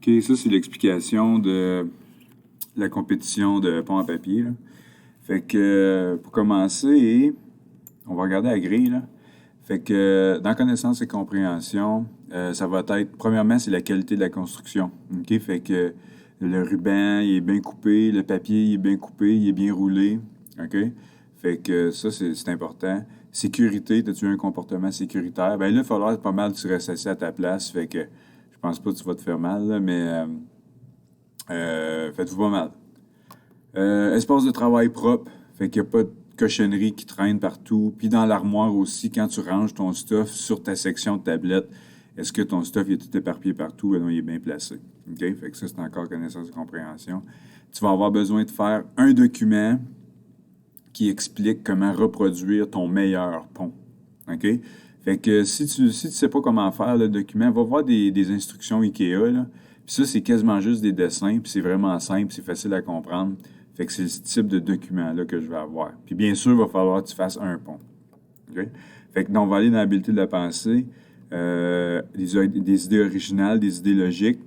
OK, ça, c'est l'explication de la compétition de pont à papier, là. Fait que, pour commencer, on va regarder la grille, là. Fait que, dans connaissance et compréhension, ça va être, premièrement, c'est la qualité de la construction. OK? Fait que le ruban, il est bien coupé, le papier, il est bien coupé, il est bien roulé. OK? Fait que ça, c'est important. Sécurité, as-tu un comportement sécuritaire? Ben là, il va falloir pas mal que tu restes assis à ta place. Fait que je pense pas que tu vas te faire mal, là, mais faites-vous pas mal. Espace de travail propre, fait qu'il n'y a pas de cochonnerie qui traîne partout. Puis dans l'armoire aussi, quand tu ranges ton stuff sur ta section de tablette, est-ce que ton stuff il est tout éparpillé partout? Ben non, il est bien placé. OK? Fait que ça, c'est encore connaissance et compréhension. Tu vas avoir besoin de faire un document qui explique comment reproduire ton meilleur pont. OK? Fait que si tu sais pas comment faire le document, va voir des instructions IKEA, là. Puis ça, c'est quasiment juste des dessins, puis c'est vraiment simple, c'est facile à comprendre. Fait que c'est ce type de document-là que je vais avoir. Puis bien sûr, il va falloir que tu fasses un pont. OK? Fait que donc, on va aller dans l'habileté de la pensée, des idées originales, des idées logiques.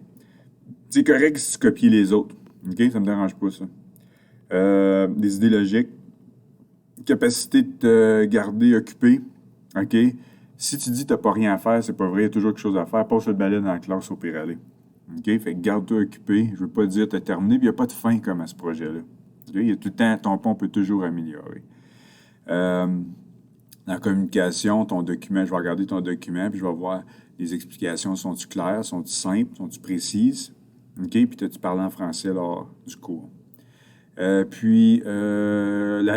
C'est correct si tu copies les autres. OK? Ça me dérange pas, ça. Des idées logiques. Capacité de te garder occupé. OK? Si tu dis que tu n'as pas rien à faire, c'est pas vrai, il y a toujours quelque chose à faire. Passe le balai dans la classe au pire aller. OK? Fait que garde-toi occupé. Je veux pas dire que tu as terminé, puis il n'y a pas de fin comme à ce projet-là. OK? Il y a tout le temps, ton pont peut toujours améliorer. Dans la communication, ton document, je vais regarder ton document, puis je vais voir les explications. Sont-tu claires? Sont-tu simples? Sont-tu précises? OK? Puis tu parles en français lors du cours. La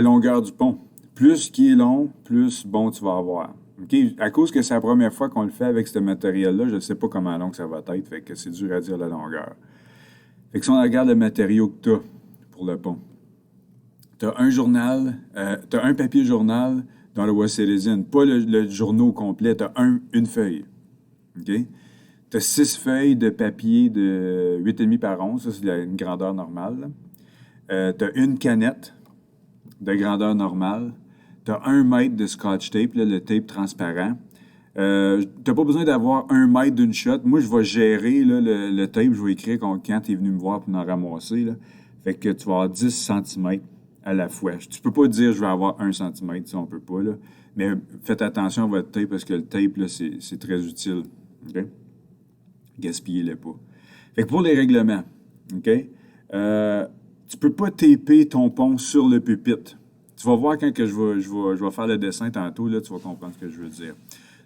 longueur du pont. Plus qui est long, plus bon tu vas avoir. OK? À cause que c'est la première fois qu'on le fait avec ce matériel-là, je ne sais pas comment long que ça va être, fait que c'est dur à dire la longueur. Fait que si on regarde le matériau que tu as pour le pont, tu as un journal, tu as un papier journal dans le Wacélésine, pas le journal au complet, tu as une feuille. OK? Tu as 6 feuilles de papier de 8,5 par 11, ça c'est une grandeur normale. Tu as une canette de grandeur normale. Tu as 1 mètre de scotch tape, là, le tape transparent. Tu n'as pas besoin d'avoir 1 mètre d'une shot. Moi, je vais gérer là, le tape. Je vais écrire quand tu es venu me voir pour en ramasser. Là. Fait que tu vas avoir 10 cm à la fois. Tu peux pas dire je vais avoir 1 cm, ça on peut pas. Là. Mais faites attention à votre tape parce que le tape, là, c'est très utile. OK? Gaspillez-le pas. Fait que pour les règlements, OK? Tu peux pas taper ton pont sur le pupitre. Tu vas voir quand que je vais faire le dessin tantôt, là, tu vas comprendre ce que je veux dire.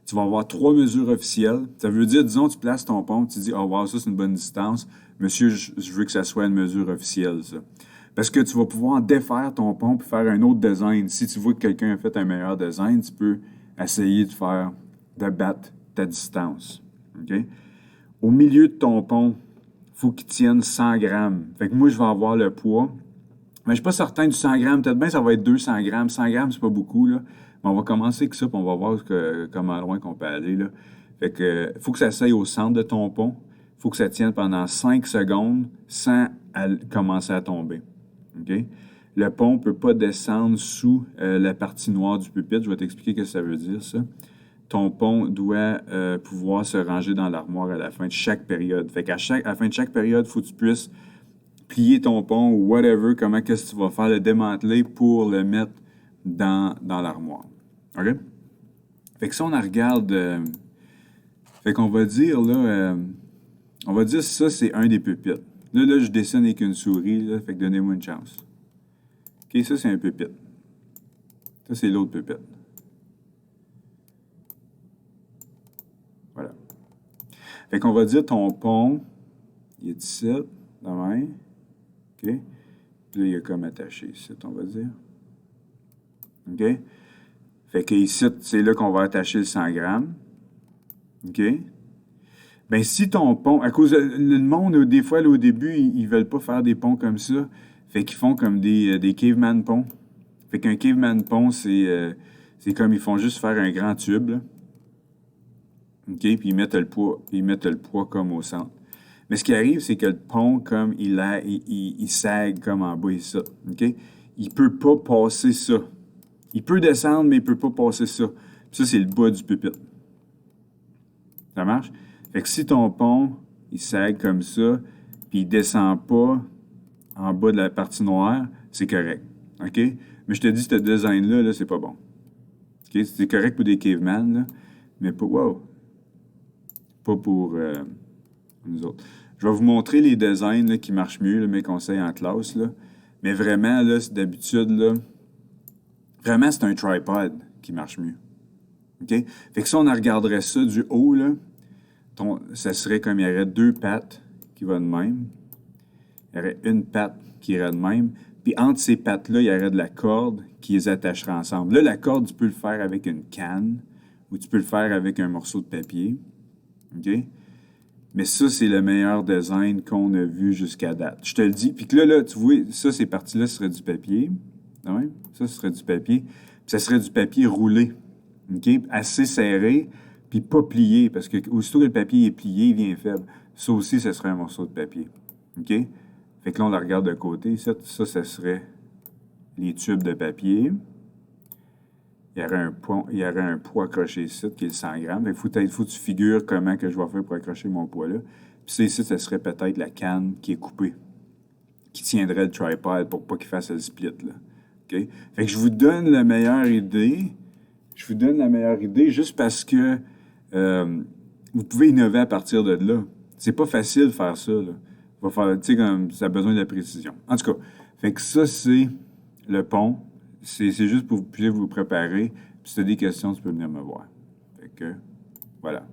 Tu vas avoir 3 mesures officielles. Ça veut dire, disons, tu places ton pont, tu dis, oh, wow, ça, c'est une bonne distance. Monsieur, je veux que ça soit une mesure officielle, ça. Parce que tu vas pouvoir défaire ton pont puis faire un autre design. Si tu vois que quelqu'un a fait un meilleur design, tu peux essayer de battre ta distance. OK? Au milieu de ton pont, il faut qu'il tienne 100 grammes. Fait que moi, je vais avoir le poids. Mais je ne suis pas certain du 100 grammes. Peut-être bien ça va être 200 grammes. 100 grammes, c'est pas beaucoup, là. Mais on va commencer avec ça, puis on va voir comment loin qu'on peut aller, là. Fait que, faut que ça s'aille au centre de ton pont. Il faut que ça tienne pendant 5 secondes sans commencer à tomber. OK? Le pont ne peut pas descendre sous la partie noire du pupitre. Je vais t'expliquer ce que ça veut dire, ça. Ton pont doit pouvoir se ranger dans l'armoire à la fin de chaque période. Fait qu'à la fin de chaque période, il faut que tu puisses plier ton pont ou whatever, qu'est-ce que tu vas faire, le démanteler pour le mettre dans l'armoire. OK? Fait que si on en regarde, fait qu'on va dire, là, on va dire ça, c'est un des pupitres. Là, je dessine avec une souris, là, fait que donnez-moi une chance. OK, ça, c'est un pupitre. Ça, c'est l'autre pupitre. Voilà. Fait qu'on va dire ton pont, il est ici, de même. OK? Puis là, il est comme attaché ici, on va dire. OK? Fait que ici, c'est là qu'on va attacher le 100 grammes. OK? Ben si ton pont, à cause le monde, des fois, là, au début, ils veulent pas faire des ponts comme ça. Fait qu'ils font comme des caveman ponts. Fait qu'un caveman pont, c'est comme ils font juste faire un grand tube, là. OK? Puis ils mettent le poids comme au centre. Mais ce qui arrive, c'est que le pont, comme il sague comme en bas ici. OK? Il peut pas passer ça. Il peut descendre, mais il peut pas passer ça. Puis ça, c'est le bas du pupitre. Ça marche? Fait que si ton pont il sag comme ça, puis il descend pas en bas de la partie noire, c'est correct. OK? Mais je te dis, ce design-là, là, c'est pas bon. OK? C'est correct pour des caveman, là, mais pas, wow, pas pour nous autres. Je vais vous montrer les designs là, qui marchent mieux, là, mes conseils en classe. Là. Mais vraiment, là, c'est d'habitude, là, vraiment, c'est un tripod qui marche mieux. OK? Fait que si on regarderait ça du haut, là, ça serait comme il y aurait deux pattes qui vont de même. Il y aurait une patte qui irait de même. Puis entre ces pattes-là, il y aurait de la corde qui les attacherait ensemble. Là, la corde, tu peux le faire avec une canne ou tu peux le faire avec un morceau de papier. OK? Mais ça, c'est le meilleur design qu'on a vu jusqu'à date. Je te le dis. Puis que là, tu vois, ça, ces parties-là, ce serait du papier. Ouais, ça, ce serait du papier. Puis ça serait du papier roulé. OK? Assez serré, puis pas plié. Parce que aussitôt que le papier est plié, il devient faible. Ça aussi, ce serait un morceau de papier. OK? Fait que là, on la regarde de côté. Ça, serait les tubes de papier. Il y aurait un poids accroché ici, qui est le 100 grammes. Fait que faut que tu figures comment que je vais faire pour accrocher mon poids là. Puis ça, ici, ça serait peut-être la canne qui est coupée, qui tiendrait le tripod pour pas qu'il fasse le split, là. OK? Fait que je vous donne la meilleure idée. Je vous donne la meilleure idée juste parce que vous pouvez innover à partir de là. C'est pas facile de faire ça, là. Va faire, tu sais, comme ça a besoin de la précision. En tout cas, fait que ça, c'est le pont. C'est juste pour que vous puissiez vous préparer. Puis si tu as des questions, tu peux venir me voir. Fait que, voilà.